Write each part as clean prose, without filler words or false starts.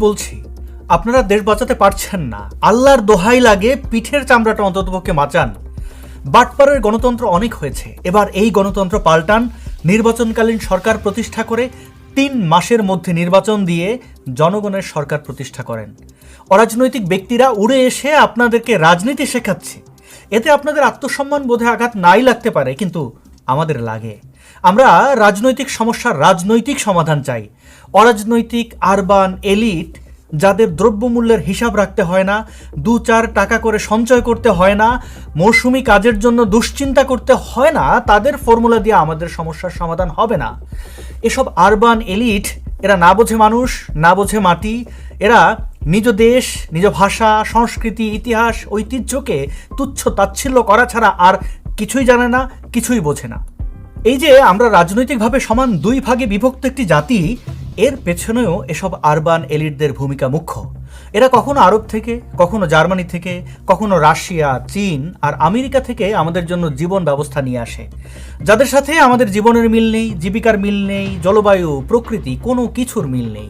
বলছি, আপনারা দেশ বাঁচাতে পারছেন না, আল্লাহর দোহাই লাগে পিঠের চামড়াটা অন্ততপক্ষে বাঁচান। বাটপাড়ের গণতন্ত্র অনেক হয়েছে, এবার এই গণতন্ত্র পাল্টান। নির্বাচনকালীন সরকার প্রতিষ্ঠা করে 3 মাসের মধ্যে নির্বাচন দিয়ে জনগণের সরকার প্রতিষ্ঠা করেন। অরাজনৈতিক ব্যক্তিরা উড়ে এসে আপনাদেরকে রাজনীতি শেখাচ্ছে। এতে আপনাদের আত্মসম্মান বোধে আঘাত নাই লাগতে পারে, কিন্তু আমাদের লাগে। আমরা রাজনৈতিক সমস্যার রাজনৈতিক সমাধান চাই। অরাজনৈতিক আরবান এলিট, যাদের দ্রব্যমূল্যের হিসাব রাখতে হয় না, 2-4 টাকা করে সঞ্চয় করতে হয় না, মৌসুমি কাজের জন্য দুশ্চিন্তা করতে হয় না, তাদের ফর্মুলা দিয়ে আমাদের সমস্যার সমাধান হবে না। এসব আরবান এলিট, এরা না বোঝে মানুষ, না বোঝে মাটি। এরা নিজ দেশ, নিজ ভাষা, সংস্কৃতি, ইতিহাস, ঐতিহ্যকে তুচ্ছ তাচ্ছিল্য করা ছাড়া আর কিছুই জানে না, কিছুই বোঝে না। এই যে আমরা রাজনৈতিকভাবে সমান 2 ভাগে বিভক্ত একটি জাতি, এর পেছনেও এসব আরবান এলিটদের ভূমিকা মুখ্য। এরা কখনো আরব থেকে, কখনো জার্মানি থেকে, কখনো রাশিয়া, চীন আর আমেরিকা থেকে আমাদের জন্য জীবন ব্যবস্থা নিয়ে আসে, যাদের সাথে আমাদের জীবনের মিল নেই, জীবিকার মিল নেই, জলবায়ু, প্রকৃতি, কোনো কিছুর মিল নেই।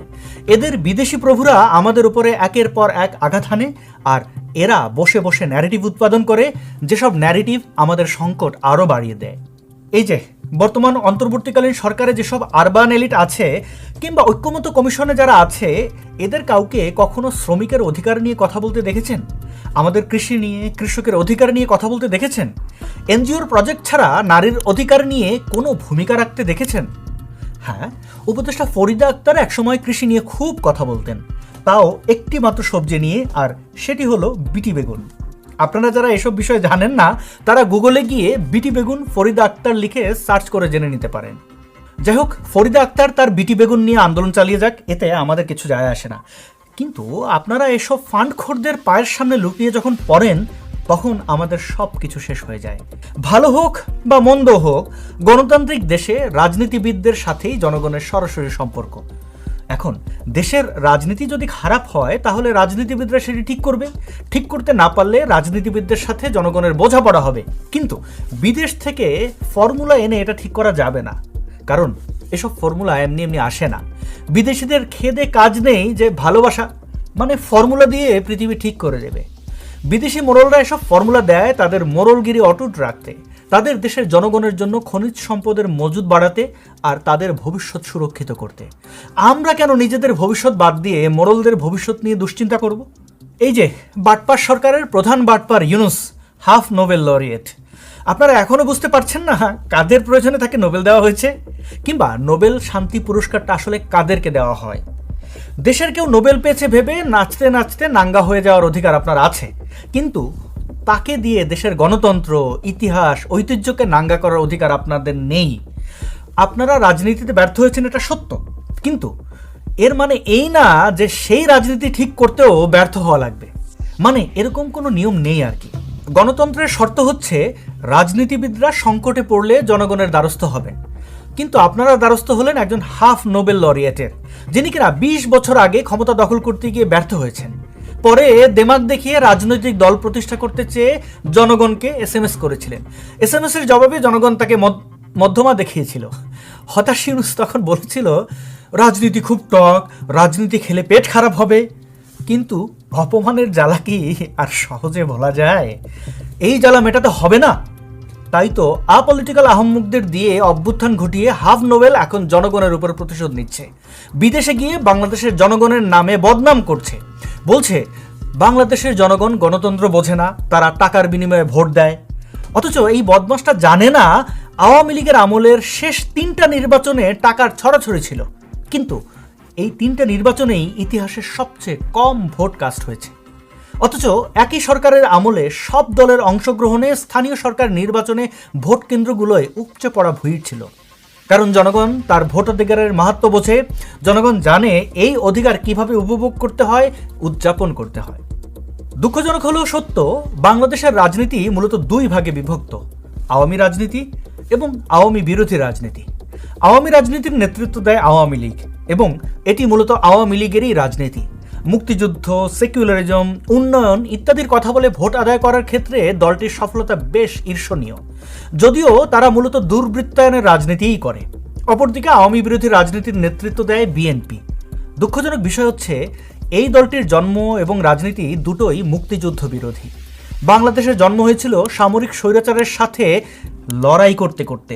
এদের বিদেশি প্রভুরা আমাদের উপরে একের পর এক আঘাত হানে, আর এরা বসে বসে ন্যারেটিভ উৎপাদন করে, যেসব ন্যারেটিভ আমাদের সংকট আরও বাড়িয়ে দেয়। এই যে বর্তমান অন্তর্বর্তীকালীন সরকারে যেসব আরবান এলিট আছে, কিংবা ঐক্যমত্য কমিশনে যারা আছে, এদের কাউকে কখনো শ্রমিকের অধিকার নিয়ে কথা বলতে দেখেছেন? আমাদের কৃষি নিয়ে, কৃষকের অধিকার নিয়ে কথা বলতে দেখেছেন? এনজিওর প্রজেক্ট ছাড়া নারীর অধিকার নিয়ে কোনো ভূমিকা রাখতে দেখেছেন? হ্যাঁ, উপদেষ্টা ফরিদা আক্তার একসময় কৃষি নিয়ে খুব কথা বলতেন, তাও একটি মাত্র সবজি নিয়ে, আর সেটি হলো বিটি বেগুন। আপনারা যারা এসব বিষয় জানেন না, তারা গুগলে গিয়ে বিটি বেগুন ফরিদা আক্তার লিখে সার্চ করে জেনে নিতে পারেন। যাই হোক, ফরিদা আক্তার তার বিটি বেগুন নিয়ে আন্দোলন চালিয়ে যাক, এতে আমাদের কিছু যায় আসে না। কিন্তু আপনারা এসব ফান্ডখোরদের পায়ের সামনে লুকিয়ে যখন পড়েন, তখন আমাদের সব কিছু শেষ হয়ে যায়। ভালো হোক বা মন্দ হোক, গণতান্ত্রিক দেশে রাজনীতিবিদদের সাথেই জনগণের সরাসরি সম্পর্ক। এখন দেশের রাজনীতি যদি খারাপ হয়, তাহলে রাজনীতিবিদরা সেটি ঠিক করবে। ঠিক করতে না পারলে রাজনীতিবিদদের সাথে জনগণের বোঝাপড়া হবে। কিন্তু বিদেশ থেকে ফর্মুলা এনে এটা ঠিক করা যাবে না, কারণ এসব ফর্মুলা এমনি এমনি আসে না। বিদেশিদের খেদে কাজ নেই যে ভালোবাসা মানে ফর্মুলা দিয়ে পৃথিবী ঠিক করে দেবে। বিদেশি মোড়লরা এসব ফর্মুলা দেয় তাদের মোড়লগিরি অটুট রাখতে, তাদের দেশের জনগণের জন্য খনিজ সম্পদের মজুদ বাড়াতে, আর তাদের ভবিষ্যৎ সুরক্ষিত করতে। আমরা কেন নিজেদের ভবিষ্যৎ বাদ দিয়ে মোড়লদের ভবিষ্যৎ নিয়ে দুশ্চিন্তা করব? এই যে বাটপার সরকারের প্রধান বাটপার ইউনুস, হাফ নোবেল লরিয়েট। আপনারা এখনও বুঝতে পারছেন না কাদের প্রয়োজনে তাকে নোবেল দেওয়া হয়েছে, কিংবা নোবেল শান্তি পুরস্কারটা আসলে কাদেরকে দেওয়া হয়। দেশের কেউ নোবেল পেয়েছে ভেবে নাচতে নাচতে নাঙ্গা হয়ে যাওয়ার অধিকার আপনার আছে, কিন্তু তাকে দিয়ে দেশের গণতন্ত্র, ইতিহাস, ঐতিহ্যকে নাঙ্গা করার অধিকার আপনাদের নেই। আপনারা রাজনীতিতে ব্যর্থ হয়েছেন, এটা সত্য, কিন্তু এর মানে এই না যে সেই রাজনীতি ঠিক করতেও ব্যর্থ হওয়া লাগবে। মানে এরকম কোনো নিয়ম নেই আর কি। গণতন্ত্রের শর্ত হচ্ছে রাজনীতিবিদরা সংকটে পড়লে জনগণের দ্বারস্থ হবেন, কিন্তু আপনারা দ্বারস্থ হলেন একজন হাফ নোবেল লরিয়েটের, যিনি কিনা 20 বছর আগে ক্ষমতা দখল করতে গিয়ে ব্যর্থ হয়েছেন। পরে দেমাগ দেখিয়ে রাজনৈতিক দল প্রতিষ্ঠা করতে চেয়ে জনগণকে SMS করেছিলেন। SMS এর জবাবে জনগণ তাকে মধ্যমা দেখিয়েছিল। হতাশ ইউনুস তখন বলেছিল রাজনীতি খুব টক, রাজনীতি খেলে পেট খারাপ হবে। কিন্তু অপমানের জ্বালা কি আর সহজে বলা যায়? এই জ্বালা মেটাতে হবে না, তাই তো আপলিটিক্যাল আহম্মকদের দিয়ে অভ্যুত্থান ঘটিয়ে হাফ নোবেল এখন জনগণের উপর প্রতিশোধ নিচ্ছে। বিদেশে গিয়ে বাংলাদেশের জনগণের নামে বদনাম করছে, বলছে বাংলাদেশের জনগণ গণতন্ত্র বোঝে না, তারা টাকার বিনিময়ে ভোট দেয়। অথচ এই বদমাসটা জানে না আওয়ামী লীগের আমলের শেষ 3টা নির্বাচনে টাকার ছড়াছড়ি ছিল, কিন্তু এই 3টা নির্বাচনেই ইতিহাসের সবচেয়ে কম ভোট কাস্ট হয়েছে। অথচ একই সরকারের আমলে সব দলের অংশগ্রহণে স্থানীয় সরকার নির্বাচনে ভোট কেন্দ্রগুলোয় উপচে পড়া ভিড় ছিল। কারণ জনগণ তার ভোটাধিকারের মাহাত্ম্য বোঝে, জনগণ জানে এই অধিকার কিভাবে উপভোগ করতে হয়, উদযাপন করতে হয়। দুঃখজনক হলেও সত্য, বাংলাদেশের রাজনীতি মূলত 2 ভাগে বিভক্ত, আওয়ামী রাজনীতি এবং আওয়ামী বিরোধী রাজনীতি। আওয়ামী রাজনীতির নেতৃত্ব দেয় আওয়ামী লীগ, এবং এটি মূলত আওয়ামী লীগেরই রাজনীতি। মুক্তিযুদ্ধ, সেকুলারিজম, উন্নয়ন ইত্যাদির কথা বলে ভোট আদায় করার ক্ষেত্রে দলটির সফলতা বেশ ঈর্ষণীয়, যদিও তারা মূলত দুর্বৃত্তায়নের রাজনীতিই করে। অপরদিকে আওয়ামী বিরোধী রাজনীতির নেতৃত্ব দেয় বিএনপি। দুঃখজনক বিষয় হচ্ছে এই দলটির জন্ম এবং রাজনীতি দুটোই মুক্তিযুদ্ধ বিরোধী। বাংলাদেশের জন্ম হয়েছিল সামরিক স্বৈরাচারের সাথে লড়াই করতে করতে।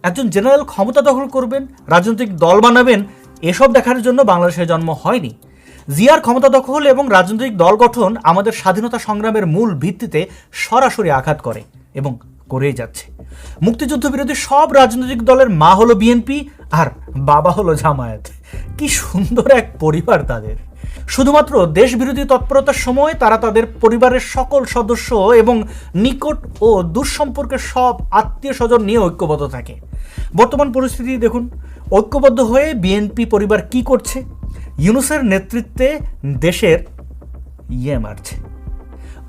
একজন জেনারেল ক্ষমতা দখল করবেন, রাজনৈতিক দল বানাবেন, এসব দেখার জন্য বাংলাদেশের জন্ম হয়নি। জিয়ার ক্ষমতা দখল এবং রাজনৈতিক দল গঠন আমাদের স্বাধীনতা সংগ্রামের মূল ভিত্তিতে সরাসরি আঘাত করে এবং করেই যাচ্ছে। মুক্তিযুদ্ধ বিরোধী সব রাজনৈতিক দলের মা হলো বিএনপি আর বাবা হলো জামায়াত। কি সুন্দর এক পরিবার তাদের। শুধুমাত্র দেশ বিরোধী তৎপরতার সময় তারা তাদের পরিবারের সকল সদস্য এবং নিকট ও দুঃসম্পর্কের সব আত্মীয় স্বজন নিয়ে ঐক্যবদ্ধ থাকে। বর্তমান পরিস্থিতি দেখুন, ঐক্যবদ্ধ হয়ে বিএনপি পরিবার কি করছে? ইউনূসের নেতৃত্বে দেশের মারছে।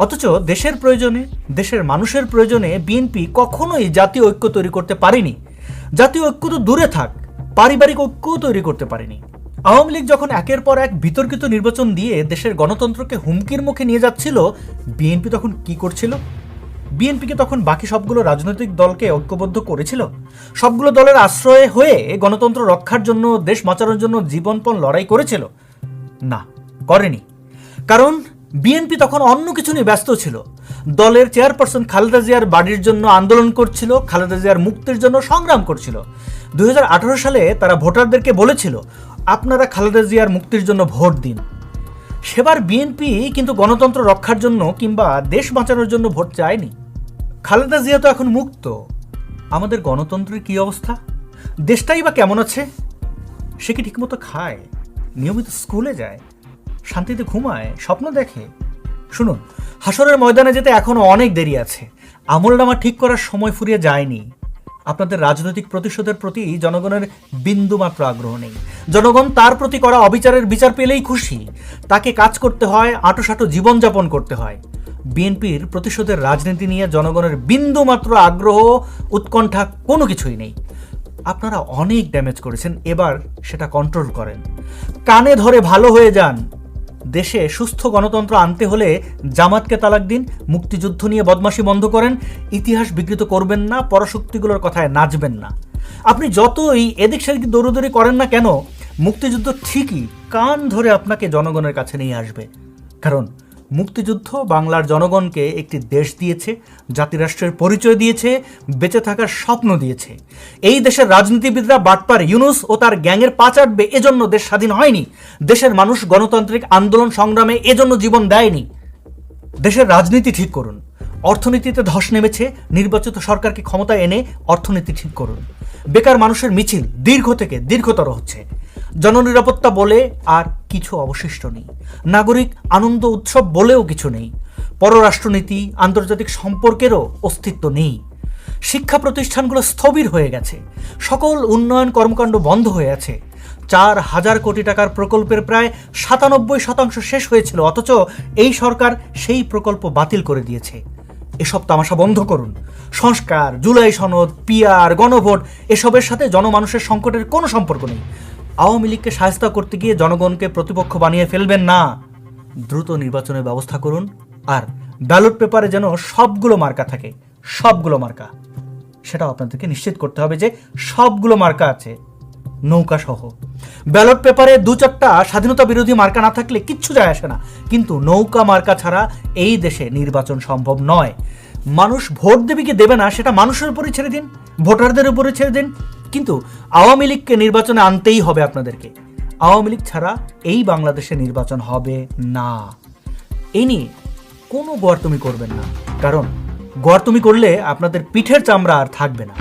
অথচ দেশের প্রয়োজনে, দেশের মানুষের প্রয়োজনে বিএনপি কখনোই জাতীয় ঐক্য তৈরি করতে পারেনি। জাতীয় ঐক্য তো দূরে থাক, পারিবারিক ঐক্যও তৈরি করতে পারেনি। আওয়ামী লীগ যখন একের পর এক বিতর্কিত নির্বাচন দিয়ে দেশের গণতন্ত্রকে হুমকির মুখে নিয়ে যাচ্ছিল, বিএনপি তখন কি করছিল? বিএনপিকে তখন বাকি সবগুলো রাজনৈতিক দলকে ঐক্যবদ্ধ করেছিল? সবগুলো দলের আশ্রয়ে হয়ে গণতন্ত্র রক্ষার জন্য, দেশ বাঁচানোর জন্য জীবনপণ লড়াই করেছিল? না, করেনি। কারণ বিএনপি তখন অন্য কিছু নিয়ে ব্যস্ত ছিল। দলের চেয়ারপারসন খালেদা জিয়ার বাড়ির জন্য আন্দোলন করছিল, খালেদা জিয়ার মুক্তির জন্য সংগ্রাম করছিল। 2018 সালে তারা ভোটারদেরকে বলেছিল, আপনারা খালেদা জিয়ার মুক্তির জন্য ভোট দিন। সেবার বিএনপি কিন্তু গণতন্ত্র রক্ষার জন্য কিংবা দেশ বাঁচানোর জন্য ভোট চায়নি। খালেদা জিয়া তো এখন মুক্ত, আমাদের গণতন্ত্রের কি অবস্থা? দেশটাই বা কেমন আছে? সে কি ঠিকমতো খায়, নিয়মিত স্কুলে যায়, শান্তিতে ঘুমায়, স্বপ্ন দেখে? শুনুন, হাসরের ময়দানে যেতে এখনো অনেক দেরি আছে। আমলনামা ঠিক করার সময় ফুরিয়ে যায়নি। আপনাদের রাজনৈতিক প্রতিশোধের প্রতি জনগণের বিন্দুমাত্র আগ্রহ নেই। জনগণ তার প্রতি করা অবিচারের বিচার পেলেই খুশি। তাকে কাজ করতে হয়, আঁটোসাঁটো জীবনযাপন করতে হয়। বিএনপির প্রতিশোধের রাজনীতি নিয়ে জনগণের বিন্দুমাত্র আগ্রহ, উৎকণ্ঠা কোনো কিছুই নেই। আপনারা অনেক ড্যামেজ করেছেন, এবার সেটা কন্ট্রোল করেন। কানে ধরে ভালো হয়ে যান। দেশে সুস্থ গণতন্ত্র আনতে হলে জামাতকে তালাক দিন, মুক্তিযুদ্ধ নিয়ে বদমাশি বন্ধ করেন, ইতিহাস বিকৃত করবেন না, পরাশক্তিগুলোর কথায় নাচবেন না। আপনি যতই এদিক সেদিক দৌড়দৌড়ি করেন না কেন, মুক্তিযুদ্ধ ঠিকই কান ধরে আপনাকে জনগণের কাছে নিয়ে আসবে। কারণ মুক্তিযুদ্ধ বাংলার জনগণকে একটি দেশ দিয়েছে, জাতিরাষ্ট্রের পরিচয় দিয়েছে, বেঁচে থাকার স্বপ্ন দিয়েছে। এই দেশের রাজনীতিবিদরা বাটপার ইউনূস ও তার গ্যাংয়ের পা চাটবে এজন্য দেশ স্বাধীন হয়নি। দেশের মানুষ গণতান্ত্রিক আন্দোলন সংগ্রামে এজন্য জীবন দেয়নি। দেশের রাজনীতি ঠিক করুন। অর্থনীতিতে ধস নেমেছে, নির্বাচিত সরকারকে ক্ষমতায় এনে অর্থনীতি ঠিক করুন। বেকার মানুষের মিছিল দীর্ঘ থেকে দীর্ঘতর হচ্ছে। জননিরাপত্তা বলে আর কিছু অবশিষ্ট নেই। নাগরিক আনন্দ উৎসব বলেও কিছু নেই। পররাষ্ট্রনীতি, আন্তর্জাতিক সম্পর্কেরও অস্তিত্ব নেই। শিক্ষা প্রতিষ্ঠানগুলো স্থবির হয়ে গেছে। সকল উন্নয়ন কর্মকাণ্ড বন্ধ হয়ে আছে। 4,000 কোটি টাকার প্রকল্পের প্রায় 97% শেষ হয়েছিল, অথচ এই সরকার সেই প্রকল্প বাতিল করে দিয়েছে। এসব তামাশা বন্ধ করুন। সংস্কার, জুলাই সনদ, পিআর, গণভোট এসবের সাথে জনমানুষের সংকটের কোনো সম্পর্ক নেই। আওয়ামী লীগকে শায়েস্তা করতে গিয়ে জনগণকে প্রতিপক্ষ বানিয়ে ফেলবেন না। দ্রুত নির্বাচনের ব্যবস্থা করুন। আর ব্যালট পেপারে যেন সবগুলো মার্কা থাকে, সবগুলো মার্কা। সেটাও আপনাদেরকে নিশ্চিত করতে হবে যে সবগুলো মার্কা আছে, নৌকা সহ। ব্যালট পেপারে 2-4টা স্বাধীনতা বিরোধী মার্কা না থাকলে কিচ্ছু যায় আসে না, কিন্তু নৌকা মার্কা ছাড়া এই দেশে নির্বাচন সম্ভব নয়। মানুষ ভোট দেবে কি দেবে না সেটা মানুষের উপরে ছেড়ে দিন, ভোটারদের উপরে ছেড়ে দিন, কিন্তু আওয়ামী লীগকে নির্বাচনে আনতেই হবে আপনাদেরকে। আওয়ামী লীগ ছাড়া এই বাংলাদেশে নির্বাচন হবে না। এই নিয়ে কোনো গোয়ারতুমি করবেন না, কারণ গোয়ারতুমি করলে আপনাদের পিঠের চামড়া আর থাকবে না।